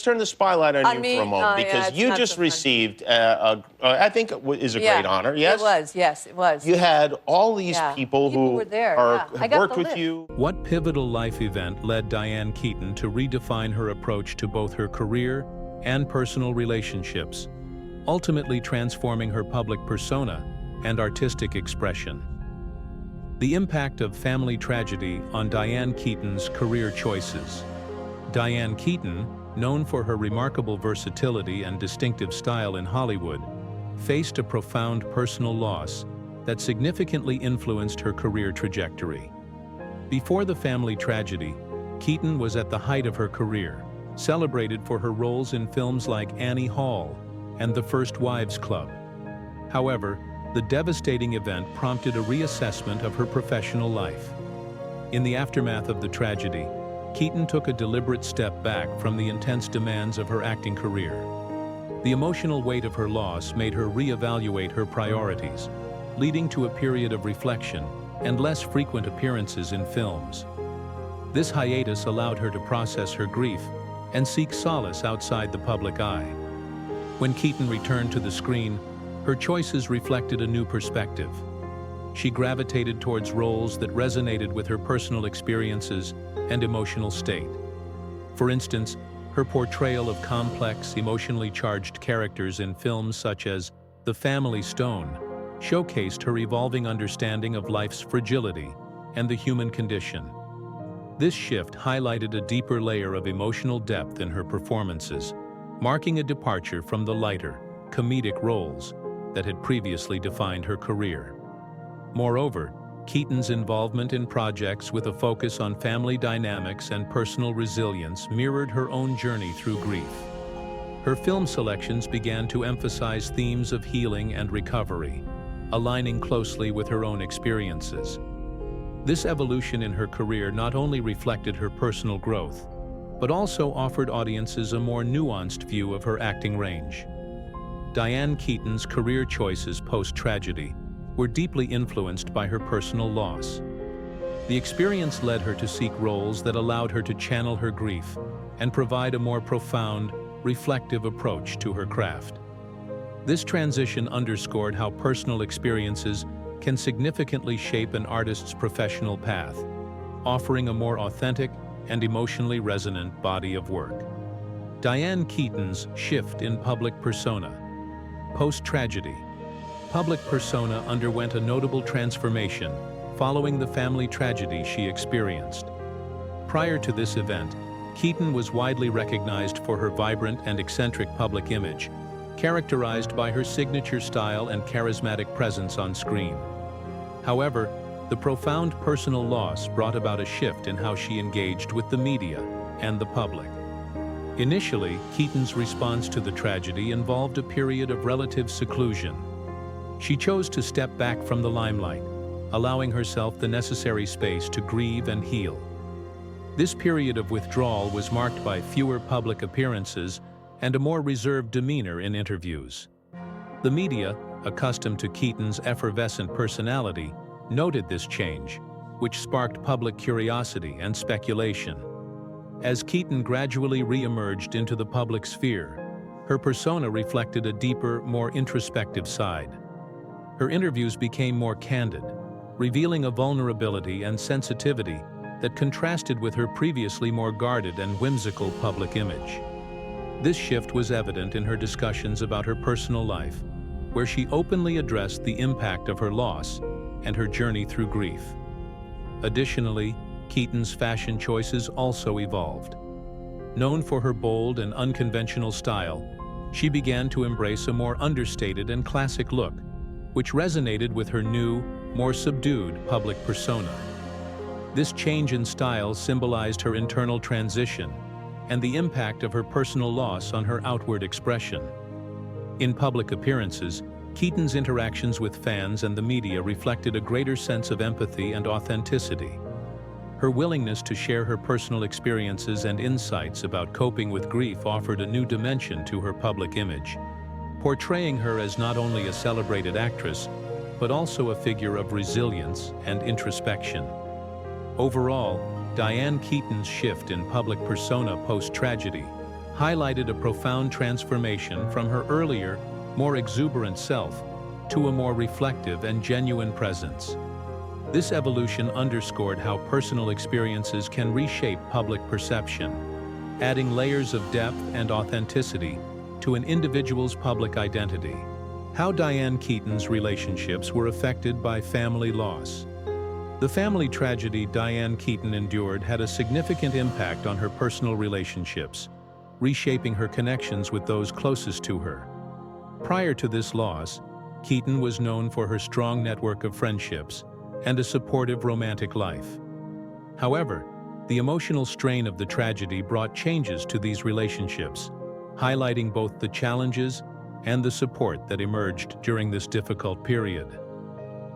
turn the spotlight on you me? for a moment, Oh, because yeah, you not just so fun. received, I think it is a great honor, yes? It was, yes, it was. You had all these people who were there, have worked with you. What pivotal life event led Diane Keaton to redefine her approach to both her career and personal relationships, ultimately transforming her public persona and artistic expression? The impact of family tragedy on Diane Keaton's career choices. Diane Keaton, known for her remarkable versatility and distinctive style in Hollywood, faced a profound personal loss that significantly influenced her career trajectory. Before the family tragedy, Keaton was at the height of her career, celebrated for her roles in films like Annie Hall and The First Wives Club. However, the devastating event prompted a reassessment of her professional life. In the aftermath of the tragedy, Keaton took a deliberate step back from the intense demands of her acting career. The emotional weight of her loss made her reevaluate her priorities, leading to a period of reflection and less frequent appearances in films. This hiatus allowed her to process her grief and seek solace outside the public eye. When Keaton returned to the screen, her choices reflected a new perspective. She gravitated towards roles that resonated with her personal experiences and emotional state. For instance, her portrayal of complex, emotionally charged characters in films such as The Family Stone showcased her evolving understanding of life's fragility and the human condition. This shift highlighted a deeper layer of emotional depth in her performances, marking a departure from the lighter, comedic roles that had previously defined her career. Moreover, Keaton's involvement in projects with a focus on family dynamics and personal resilience mirrored her own journey through grief. Her film selections began to emphasize themes of healing and recovery, aligning closely with her own experiences. This evolution in her career not only reflected her personal growth, but also offered audiences a more nuanced view of her acting range. Diane Keaton's career choices post-tragedy were deeply influenced by her personal loss. The experience led her to seek roles that allowed her to channel her grief and provide a more profound, reflective approach to her craft. This transition underscored how personal experiences can significantly shape an artist's professional path, offering a more authentic and emotionally resonant body of work. Diane Keaton's shift in public persona. Post-tragedy, public persona underwent a notable transformation following the family tragedy she experienced. Prior to this event, Keaton was widely recognized for her vibrant and eccentric public image, characterized by her signature style and charismatic presence on screen. However, the profound personal loss brought about a shift in how she engaged with the media and the public. Initially, Keaton's response to the tragedy involved a period of relative seclusion. She chose to step back from the limelight, allowing herself the necessary space to grieve and heal. This period of withdrawal was marked by fewer public appearances and a more reserved demeanor in interviews. The media, accustomed to Keaton's effervescent personality, noted this change, which sparked public curiosity and speculation. As Keaton gradually re-emerged into the public sphere, her persona reflected a deeper, more introspective side. Her interviews became more candid, revealing a vulnerability and sensitivity that contrasted with her previously more guarded and whimsical public image. This shift was evident in her discussions about her personal life, where she openly addressed the impact of her loss and her journey through grief. Additionally, Keaton's fashion choices also evolved. Known for her bold and unconventional style, she began to embrace a more understated and classic look, which resonated with her new, more subdued public persona. This change in style symbolized her internal transition and the impact of her personal loss on her outward expression. In public appearances, Keaton's interactions with fans and the media reflected a greater sense of empathy and authenticity. Her willingness to share her personal experiences and insights about coping with grief offered a new dimension to her public image, portraying her as not only a celebrated actress, but also a figure of resilience and introspection. Overall, Diane Keaton's shift in public persona post-tragedy highlighted a profound transformation from her earlier, more exuberant self to a more reflective and genuine presence. This evolution underscored how personal experiences can reshape public perception, adding layers of depth and authenticity to an individual's public identity. How Diane Keaton's relationships were affected by family loss. The family tragedy Diane Keaton endured had a significant impact on her personal relationships, reshaping her connections with those closest to her. Prior to this loss, Keaton was known for her strong network of friendships and a supportive romantic life. However, the emotional strain of the tragedy brought changes to these relationships, highlighting both the challenges and the support that emerged during this difficult period.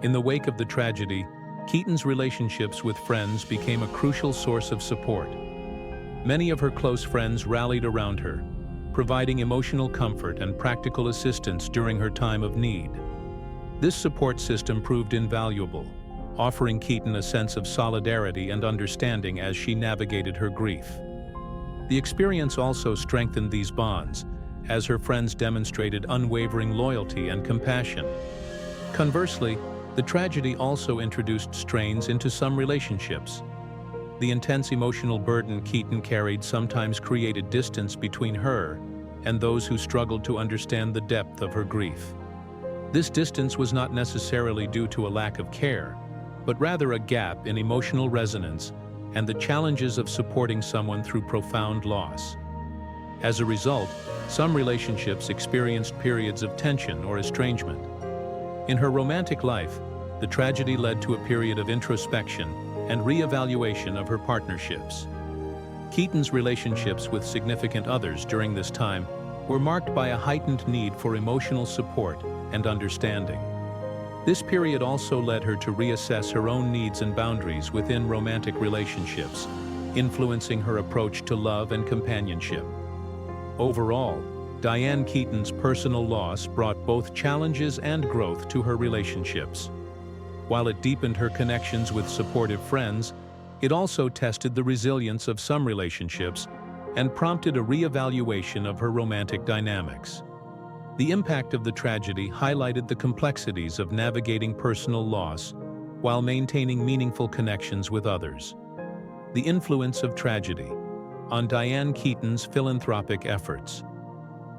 In the wake of the tragedy, Keaton's relationships with friends became a crucial source of support. Many of her close friends rallied around her, providing emotional comfort and practical assistance during her time of need. This support system proved invaluable, offering Keaton a sense of solidarity and understanding as she navigated her grief. The experience also strengthened these bonds, as her friends demonstrated unwavering loyalty and compassion. Conversely, the tragedy also introduced strains into some relationships. The intense emotional burden Keaton carried sometimes created distance between her and those who struggled to understand the depth of her grief. This distance was not necessarily due to a lack of care, but rather a gap in emotional resonance and the challenges of supporting someone through profound loss. As a result, some relationships experienced periods of tension or estrangement. In her romantic life, the tragedy led to a period of introspection and re-evaluation of her partnerships. Keaton's relationships with significant others during this time were marked by a heightened need for emotional support and understanding. This period also led her to reassess her own needs and boundaries within romantic relationships, influencing her approach to love and companionship. Overall, Diane Keaton's personal loss brought both challenges and growth to her relationships. While it deepened her connections with supportive friends, it also tested the resilience of some relationships and prompted a re-evaluation of her romantic dynamics. The impact of the tragedy highlighted the complexities of navigating personal loss while maintaining meaningful connections with others. The influence of tragedy on Diane Keaton's philanthropic efforts.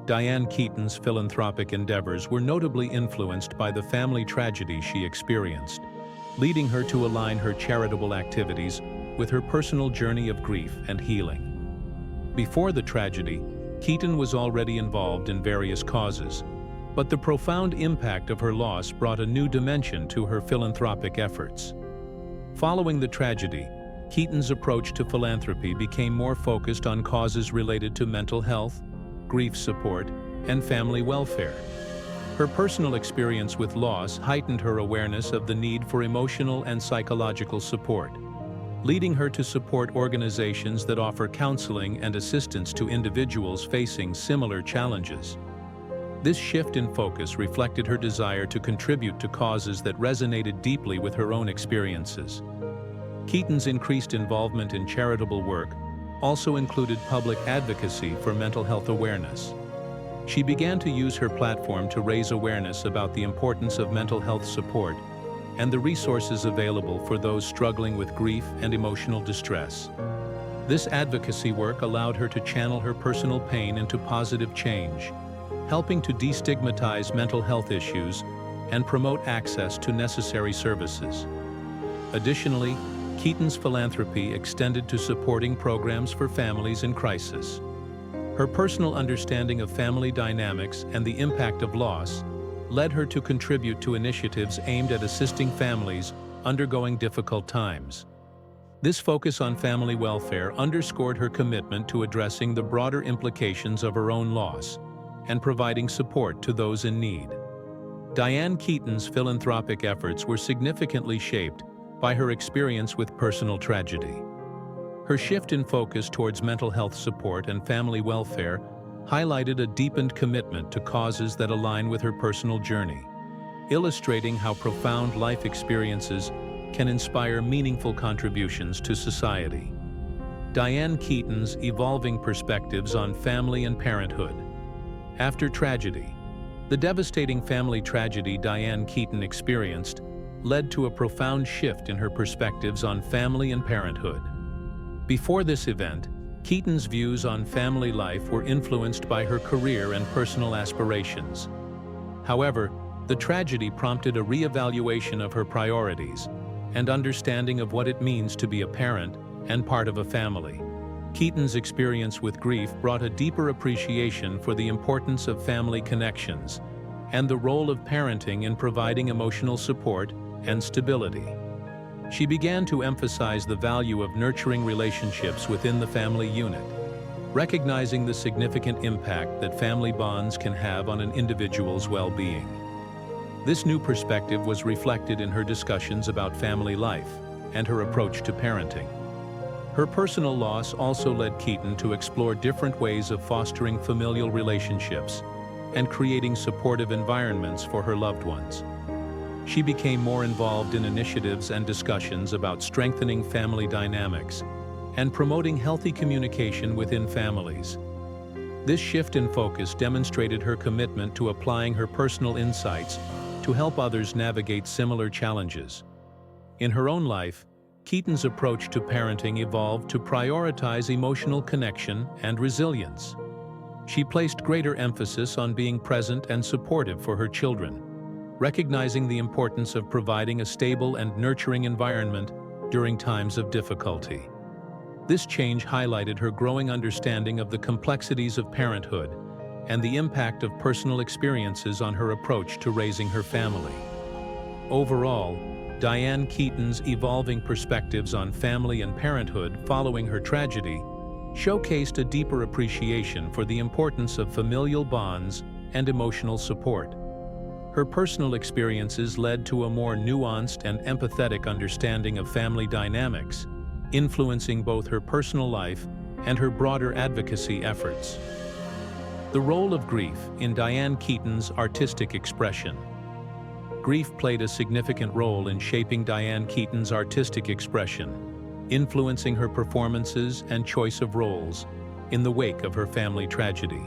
Diane Keaton's philanthropic endeavors were notably influenced by the family tragedy she experienced, leading her to align her charitable activities with her personal journey of grief and healing. Before the tragedy, Keaton was already involved in various causes, but the profound impact of her loss brought a new dimension to her philanthropic efforts. Following the tragedy, Keaton's approach to philanthropy became more focused on causes related to mental health, grief support, and family welfare. Her personal experience with loss heightened her awareness of the need for emotional and psychological support, leading her to support organizations that offer counseling and assistance to individuals facing similar challenges. This shift in focus reflected her desire to contribute to causes that resonated deeply with her own experiences. Keaton's increased involvement in charitable work also included public advocacy for mental health awareness. She began to use her platform to raise awareness about the importance of mental health support and the resources available for those struggling with grief and emotional distress. This advocacy work allowed her to channel her personal pain into positive change, helping to destigmatize mental health issues and promote access to necessary services. Additionally, Keaton's philanthropy extended to supporting programs for families in crisis. Her personal understanding of family dynamics and the impact of loss led her to contribute to initiatives aimed at assisting families undergoing difficult times. This focus on family welfare underscored her commitment to addressing the broader implications of her own loss and providing support to those in need. Diane Keaton's philanthropic efforts were significantly shaped by her experience with personal tragedy. Her shift in focus towards mental health support and family welfare highlighted a deepened commitment to causes that align with her personal journey, illustrating how profound life experiences can inspire meaningful contributions to society. Diane Keaton's evolving perspectives on family and parenthood. After tragedy. The devastating family tragedy Diane Keaton experienced led to a profound shift in her perspectives on family and parenthood. Before this event, Keaton's views on family life were influenced by her career and personal aspirations. However, the tragedy prompted a re-evaluation of her priorities and understanding of what it means to be a parent and part of a family. Keaton's experience with grief brought a deeper appreciation for the importance of family connections and the role of parenting in providing emotional support and stability. She began to emphasize the value of nurturing relationships within the family unit, recognizing the significant impact that family bonds can have on an individual's well-being. This new perspective was reflected in her discussions about family life and her approach to parenting. Her personal loss also led Keaton to explore different ways of fostering familial relationships and creating supportive environments for her loved ones. She became more involved in initiatives and discussions about strengthening family dynamics and promoting healthy communication within families. This shift in focus demonstrated her commitment to applying her personal insights to help others navigate similar challenges. In her own life, Keaton's approach to parenting evolved to prioritize emotional connection and resilience. She placed greater emphasis on being present and supportive for her children, recognizing the importance of providing a stable and nurturing environment during times of difficulty. This change highlighted her growing understanding of the complexities of parenthood and the impact of personal experiences on her approach to raising her family. Overall, Diane Keaton's evolving perspectives on family and parenthood following her tragedy showcased a deeper appreciation for the importance of familial bonds and emotional support. Her personal experiences led to a more nuanced and empathetic understanding of family dynamics, influencing both her personal life and her broader advocacy efforts. The role of grief in Diane Keaton's artistic expression. Grief played a significant role in shaping Diane Keaton's artistic expression, influencing her performances and choice of roles in the wake of her family tragedy.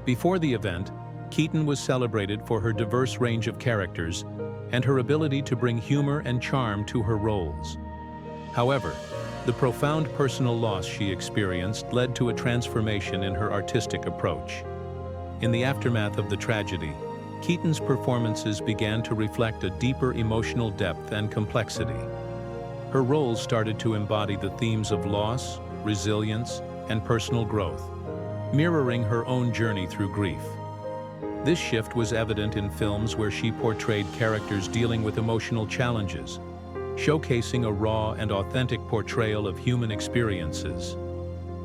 Before the event, Keaton was celebrated for her diverse range of characters and her ability to bring humor and charm to her roles. However, the profound personal loss she experienced led to a transformation in her artistic approach. In the aftermath of the tragedy, Keaton's performances began to reflect a deeper emotional depth and complexity. Her roles started to embody the themes of loss, resilience, and personal growth, mirroring her own journey through grief. This shift was evident in films where she portrayed characters dealing with emotional challenges, showcasing a raw and authentic portrayal of human experiences.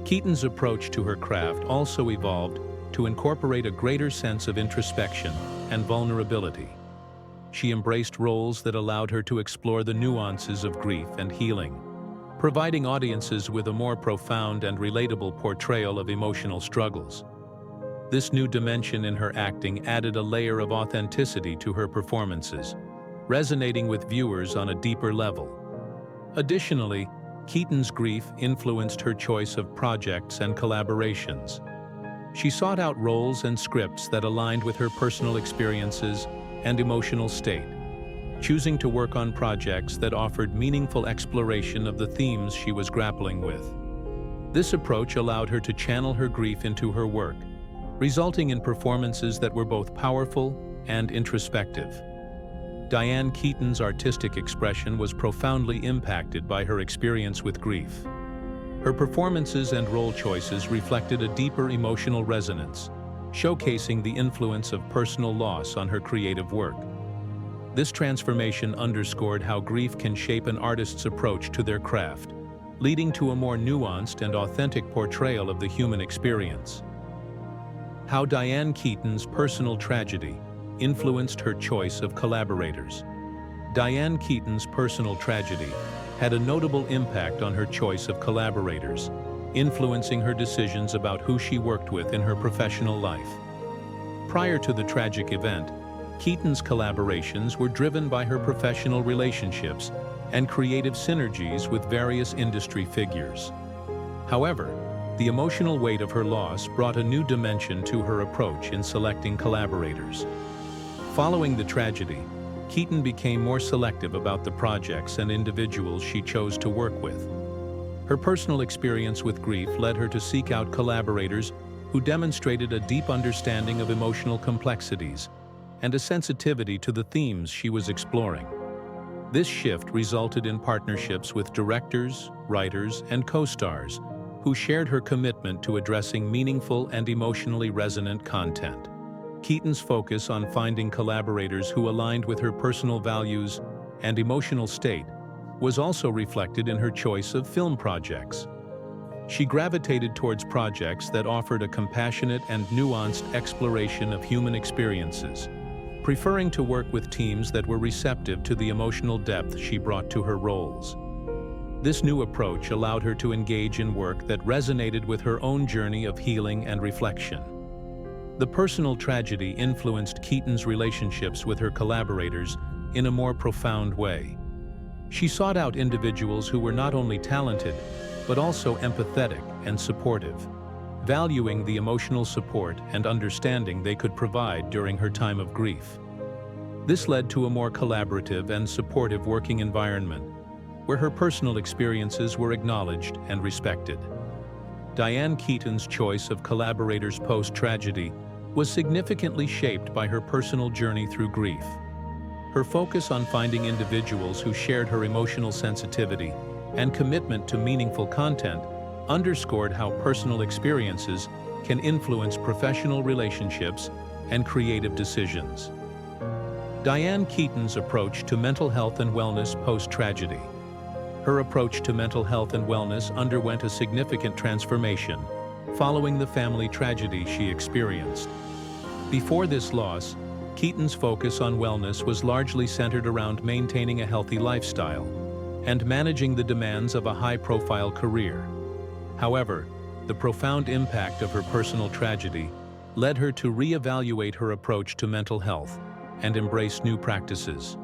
Keaton's approach to her craft also evolved to incorporate a greater sense of introspection and vulnerability. She embraced roles that allowed her to explore the nuances of grief and healing, providing audiences with a more profound and relatable portrayal of emotional struggles. This new dimension in her acting added a layer of authenticity to her performances, resonating with viewers on a deeper level. Additionally, Keaton's grief influenced her choice of projects and collaborations. She sought out roles and scripts that aligned with her personal experiences and emotional state, choosing to work on projects that offered meaningful exploration of the themes she was grappling with. This approach allowed her to channel her grief into her work, resulting in performances that were both powerful and introspective. Diane Keaton's artistic expression was profoundly impacted by her experience with grief. Her performances and role choices reflected a deeper emotional resonance, showcasing the influence of personal loss on her creative work. This transformation underscored how grief can shape an artist's approach to their craft, leading to a more nuanced and authentic portrayal of the human experience. How Diane Keaton's personal tragedy influenced her choice of collaborators. Diane Keaton's personal tragedy had a notable impact on her choice of collaborators, influencing her decisions about who she worked with in her professional life. Prior to the tragic event, Keaton's collaborations were driven by her professional relationships and creative synergies with various industry figures. However, the emotional weight of her loss brought a new dimension to her approach in selecting collaborators. Following the tragedy, Keaton became more selective about the projects and individuals she chose to work with. Her personal experience with grief led her to seek out collaborators who demonstrated a deep understanding of emotional complexities and a sensitivity to the themes she was exploring. This shift resulted in partnerships with directors, writers, and co-stars who shared her commitment to addressing meaningful and emotionally resonant content. Keaton's focus on finding collaborators who aligned with her personal values and emotional state was also reflected in her choice of film projects. She gravitated towards projects that offered a compassionate and nuanced exploration of human experiences, preferring to work with teams that were receptive to the emotional depth she brought to her roles. This new approach allowed her to engage in work that resonated with her own journey of healing and reflection. The personal tragedy influenced Keaton's relationships with her collaborators in a more profound way. She sought out individuals who were not only talented, but also empathetic and supportive, valuing the emotional support and understanding they could provide during her time of grief. This led to a more collaborative and supportive working environment, where her personal experiences were acknowledged and respected. Diane Keaton's choice of collaborators post-tragedy was significantly shaped by her personal journey through grief. Her focus on finding individuals who shared her emotional sensitivity and commitment to meaningful content underscored how personal experiences can influence professional relationships and creative decisions. Diane Keaton's approach to mental health and wellness post-tragedy. Her approach to mental health and wellness underwent a significant transformation following the family tragedy she experienced. Before this loss, Keaton's focus on wellness was largely centered around maintaining a healthy lifestyle and managing the demands of a high-profile career. However, the profound impact of her personal tragedy led her to reevaluate her approach to mental health and embrace new practices.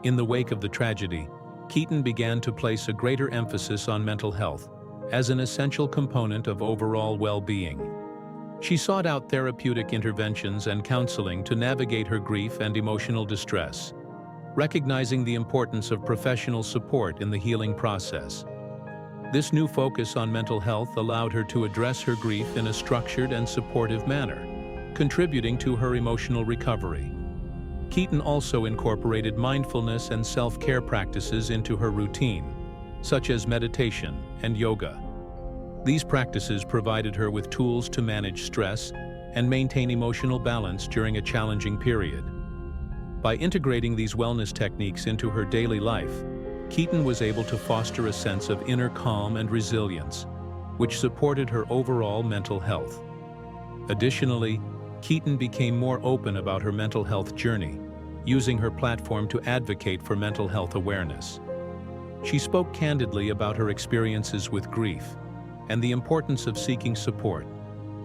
In the wake of the tragedy, Keaton began to place a greater emphasis on mental health as an essential component of overall well-being. She sought out therapeutic interventions and counseling to navigate her grief and emotional distress, recognizing the importance of professional support in the healing process. This new focus on mental health allowed her to address her grief in a structured and supportive manner, contributing to her emotional recovery. Keaton also incorporated mindfulness and self-care practices into her routine, such as meditation and yoga. These practices provided her with tools to manage stress and maintain emotional balance during a challenging period. By integrating these wellness techniques into her daily life, Keaton was able to foster a sense of inner calm and resilience, which supported her overall mental health. Additionally, Keaton became more open about her mental health journey, using her platform to advocate for mental health awareness. She spoke candidly about her experiences with grief and the importance of seeking support,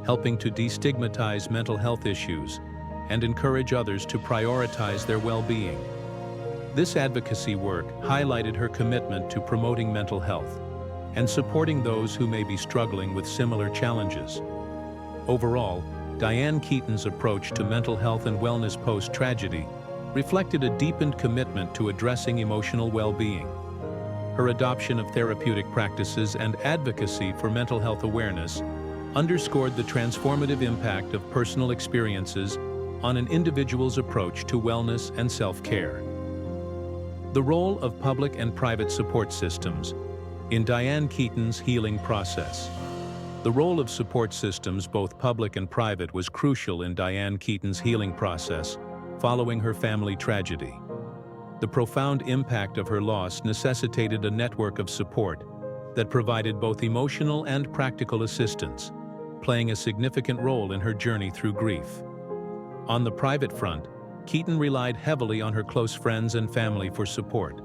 helping to destigmatize mental health issues and encourage others to prioritize their well-being. This advocacy work highlighted her commitment to promoting mental health and supporting those who may be struggling with similar challenges. Overall, Diane Keaton's approach to mental health and wellness post-tragedy reflected a deepened commitment to addressing emotional well-being. Her adoption of therapeutic practices and advocacy for mental health awareness underscored the transformative impact of personal experiences on an individual's approach to wellness and self-care. The role of public and private support systems in Diane Keaton's healing process. The role of support systems, both public and private, was crucial in Diane Keaton's healing process following her family tragedy. The profound impact of her loss necessitated a network of support that provided both emotional and practical assistance, playing a significant role in her journey through grief. On the private front, Keaton relied heavily on her close friends and family for support.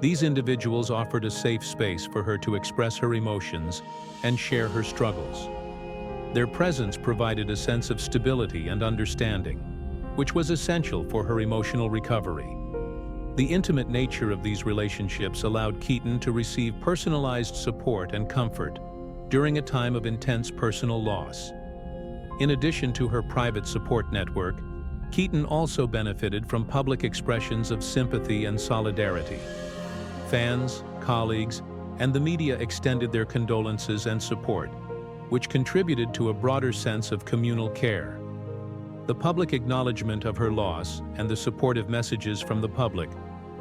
These individuals offered a safe space for her to express her emotions and share her struggles. Their presence provided a sense of stability and understanding, which was essential for her emotional recovery. The intimate nature of these relationships allowed Keaton to receive personalized support and comfort, during a time of intense personal loss. In addition to her private support network, Keaton also benefited from public expressions of sympathy and solidarity. Fans, colleagues, and the media extended their condolences and support, which contributed to a broader sense of communal care. The public acknowledgement of her loss and the supportive messages from the public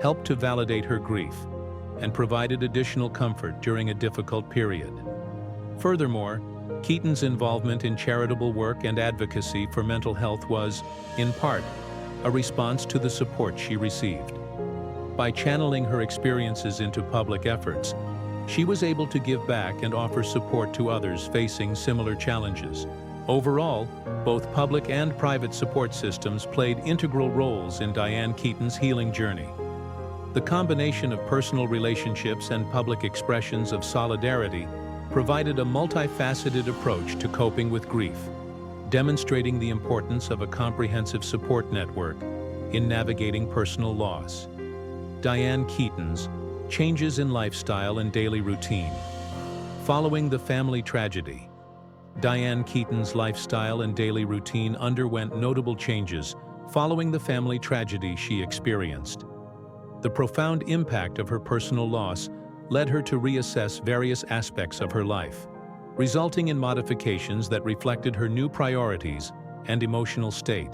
helped to validate her grief and provided additional comfort during a difficult period. Furthermore, Keaton's involvement in charitable work and advocacy for mental health was, in part, a response to the support she received. By channeling her experiences into public efforts, she was able to give back and offer support to others facing similar challenges. Overall, both public and private support systems played integral roles in Diane Keaton's healing journey. The combination of personal relationships and public expressions of solidarity provided a multifaceted approach to coping with grief, demonstrating the importance of a comprehensive support network in navigating personal loss. Diane Keaton's changes in lifestyle and daily routine. Following the family tragedy, Diane Keaton's lifestyle and daily routine underwent notable changes following the family tragedy she experienced. The profound impact of her personal loss led her to reassess various aspects of her life, resulting in modifications that reflected her new priorities and emotional state.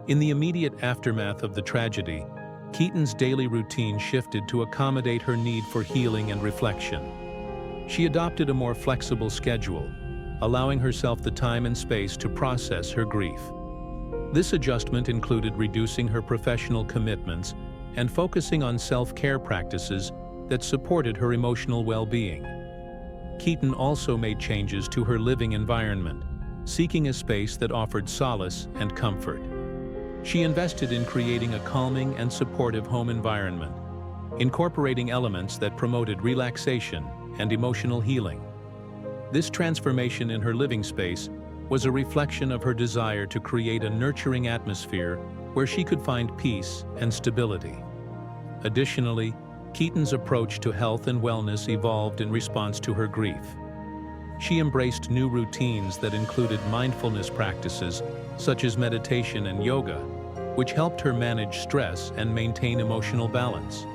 In the immediate aftermath of the tragedy, Keaton's daily routine shifted to accommodate her need for healing and reflection. She adopted a more flexible schedule, allowing herself the time and space to process her grief. This adjustment included reducing her professional commitments and focusing on self-care practices that supported her emotional well-being. Keaton also made changes to her living environment, seeking a space that offered solace and comfort. She invested in creating a calming and supportive home environment, incorporating elements that promoted relaxation and emotional healing. This transformation in her living space was a reflection of her desire to create a nurturing atmosphere where she could find peace and stability. Additionally, Keaton's approach to health and wellness evolved in response to her grief. She embraced new routines that included mindfulness practices, such as meditation and yoga, which helped her manage stress and maintain emotional balance.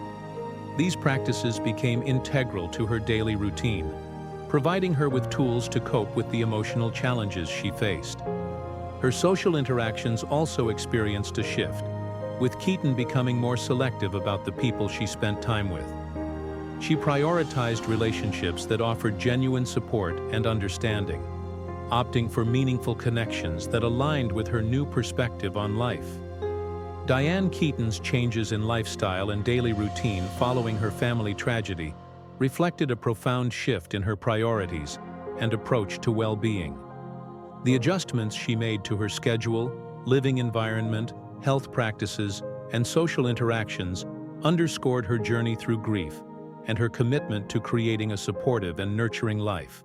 These practices became integral to her daily routine, providing her with tools to cope with the emotional challenges she faced. Her social interactions also experienced a shift, with Keaton becoming more selective about the people she spent time with. She prioritized relationships that offered genuine support and understanding, opting for meaningful connections that aligned with her new perspective on life. Diane Keaton's changes in lifestyle and daily routine following her family tragedy reflected a profound shift in her priorities and approach to well-being. The adjustments she made to her schedule, living environment, health practices, and social interactions underscored her journey through grief and her commitment to creating a supportive and nurturing life.